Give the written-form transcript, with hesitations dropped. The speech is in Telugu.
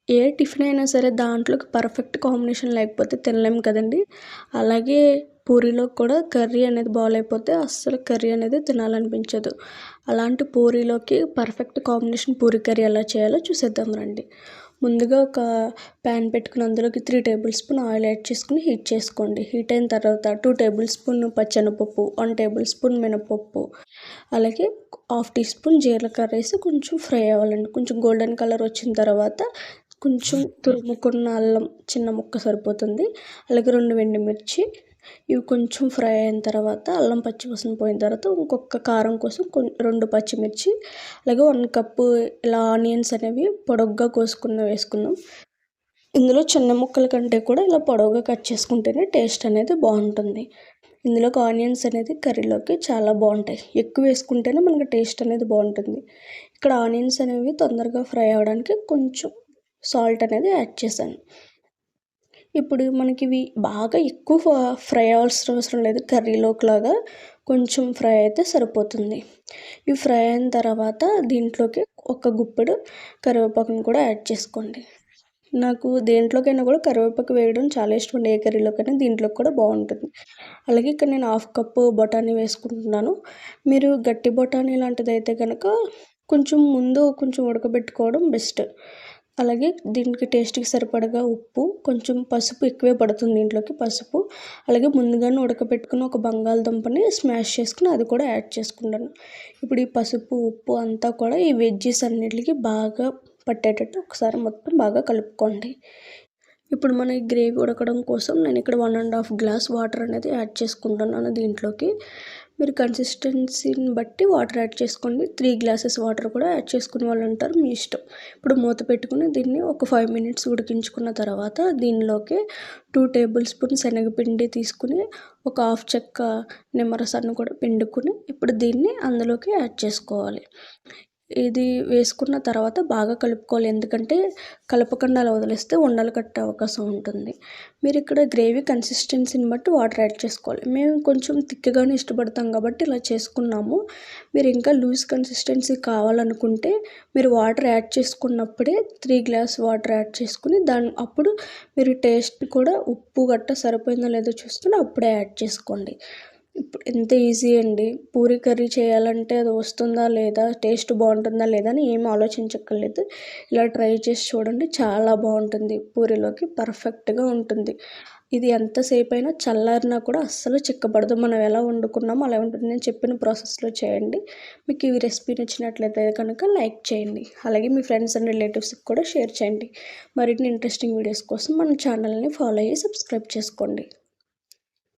ఏ టిఫిన్ అయినా సరే దాంట్లోకి పర్ఫెక్ట్ కాంబినేషన్ లేకపోతే తినలేము కదండీ. అలాగే పూరీలోకి కూడా కర్రీ అనేది బాలేకపోతే అస్సలు కర్రీ అనేది తినాలనిపించదు. అలాంటి పూరీలోకి పర్ఫెక్ట్ కాంబినేషన్ పూరీ కర్రీ ఎలా చేయాలో చూసేద్దాం రండి. ముందుగా ఒక ప్యాన్ పెట్టుకుని అందులోకి 3 టేబుల్ స్పూన్ ఆయిల్ యాడ్ చేసుకుని హీట్ చేసుకోండి. హీట్ అయిన తర్వాత 2 టేబుల్ స్పూన్ పచ్చెనపప్పు, 1 టేబుల్ స్పూన్ మినపప్పు, అలాగే హాఫ్ టీ స్పూన్ జీలకర్ర వేసి కొంచెం ఫ్రై అవ్వాలండి. కొంచెం గోల్డెన్ కలర్ వచ్చిన తర్వాత కొంచెం తురుముకున్న అల్లం చిన్న ముక్క సరిపోతుంది. అలాగే 2 ఎండుమిర్చి, ఇవి కొంచెం ఫ్రై అయిన తర్వాత అల్లం పచ్చివాసన పోయిన తర్వాత ఇంకొక కారం కోసం 2 పచ్చిమిర్చి, అలాగే 1 కప్పు ఇలా ఆనియన్స్ అనేవి పొడుగ్గా వేసుకున్నాం. ఇందులో చిన్న ముక్కల కంటే కూడా ఇలా పొడవుగా కట్ చేసుకుంటేనే టేస్ట్ అనేది బాగుంటుంది. ఇందులోకి ఆనియన్స్ అనేది కర్రీలోకి చాలా బాగుంటాయి. ఎక్కువ వేసుకుంటేనే మనకి టేస్ట్ అనేది బాగుంటుంది. ఇక్కడ ఆనియన్స్ అనేవి తొందరగా ఫ్రై అవ్వడానికి కొంచెం సాల్ట్ అనేది యాడ్ చేశాను. ఇప్పుడు మనకి ఇవి బాగా ఎక్కువ ఫ్రై అవ్వాల్సిన అవసరం లేదు. కర్రీలోకి కొంచెం ఫ్రై అయితే సరిపోతుంది. ఇవి ఫ్రై అయిన తర్వాత దీంట్లోకి ఒక గుప్పెడు కరివేపాకుని కూడా యాడ్ చేసుకోండి. నాకు దేంట్లోకైనా కూడా కరివేపాకు వేయడం చాలా ఇష్టం. ఏ కర్రీలోకైనా దీంట్లోకి కూడా బాగుంటుంది. అలాగే ఇక్కడ నేను 1/2 కప్పు బఠానీ వేసుకుంటున్నాను. మీరు గట్టి బఠానీ లాంటిది అయితే కనుక కొంచెం ఉడకబెట్టుకోవడం బెస్ట్. అలాగే దీనికి టేస్ట్కి సరిపడగా ఉప్పు, కొంచెం పసుపు ఎక్కువే పడుతుంది దీంట్లోకి పసుపు. అలాగే ముందుగానే ఉడకబెట్టుకుని ఒక బంగాళదుంపని స్మాష్ చేసుకుని అది కూడా యాడ్ చేసుకుంటాను. ఇప్పుడు ఈ పసుపు, ఉప్పు అంతా కూడా ఈ వెజ్జెస్ అన్నిటికి బాగా పట్టేటట్టు ఒకసారి మొత్తం బాగా కలుపుకోండి. ఇప్పుడు మన ఈ గ్రేవీ ఉడకడం కోసం నేను ఇక్కడ 1.5 గ్లాస్ వాటర్ అనేది యాడ్ చేసుకుంటున్నాను దీంట్లోకి. మీరు కన్సిస్టెన్సీని బట్టి వాటర్ యాడ్ చేసుకోండి. 3 గ్లాసెస్ వాటర్ కూడా యాడ్ చేసుకునే వాళ్ళు ఉంటారు, మీ ఇష్టం. ఇప్పుడు మూత పెట్టుకుని దీన్ని ఒక 5 మినిట్స్ ఉడికించుకున్న తర్వాత దీనిలోకి 2 టేబుల్ స్పూన్ శనగపిండి తీసుకుని ఒక హాఫ్ చెక్క నిమ్మరసాన్ని కూడా పిండుకుని ఇప్పుడు దీన్ని అందులోకి యాడ్ చేసుకోవాలి. ఇది వేసుకున్న తర్వాత బాగా కలుపుకోవాలి. ఎందుకంటే కలపకుండా అలా వదిలేస్తే ఉండలు కట్టే అవకాశం ఉంటుంది. మీరు ఇక్కడ గ్రేవీ కన్సిస్టెన్సీని బట్టి వాటర్ యాడ్ చేసుకోవాలి. మేము కొంచెం థిక్గానే ఇష్టపడతాం కాబట్టి ఇలా చేసుకున్నాము. మీరు ఇంకా లూజ్ కన్సిస్టెన్సీ కావాలనుకుంటే మీరు వాటర్ యాడ్ చేసుకున్నప్పుడే 3 గ్లాస్ వాటర్ యాడ్ చేసుకుని అప్పుడు మీరు టేస్ట్ కూడా ఉప్పు గట్ట సరిపోయిందో లేదో చూసుకుని అప్పుడే యాడ్ చేసుకోండి. ఇప్పుడు ఎంత ఈజీ అండి. పూరీ కర్రీ చేయాలంటే అది వస్తుందా లేదా, టేస్ట్ బాగుంటుందా లేదా అని ఏం ఆలోచించక్కర్లేదు. ఇలా ట్రై చేసి చూడండి, చాలా బాగుంటుంది. పూరీలోకి పర్ఫెక్ట్గా ఉంటుంది. ఇది ఎంతసేపు అయినా చల్లారినా కూడా అస్సలు చిక్కబడదు. మనం ఎలా వండుకున్నామో అలా ఉంటుంది. నేను చెప్పిన ప్రాసెస్లో చేయండి. మీకు ఈ రెసిపీ నచ్చినట్లయితే కనుక లైక్ చేయండి. అలాగే మీ ఫ్రెండ్స్ అండ్ రిలేటివ్స్కి కూడా షేర్ చేయండి. మరిన్ని ఇంట్రెస్టింగ్ వీడియోస్ కోసం మన ఛానల్ని ఫాలో అయ్యి సబ్స్క్రైబ్ చేసుకోండి.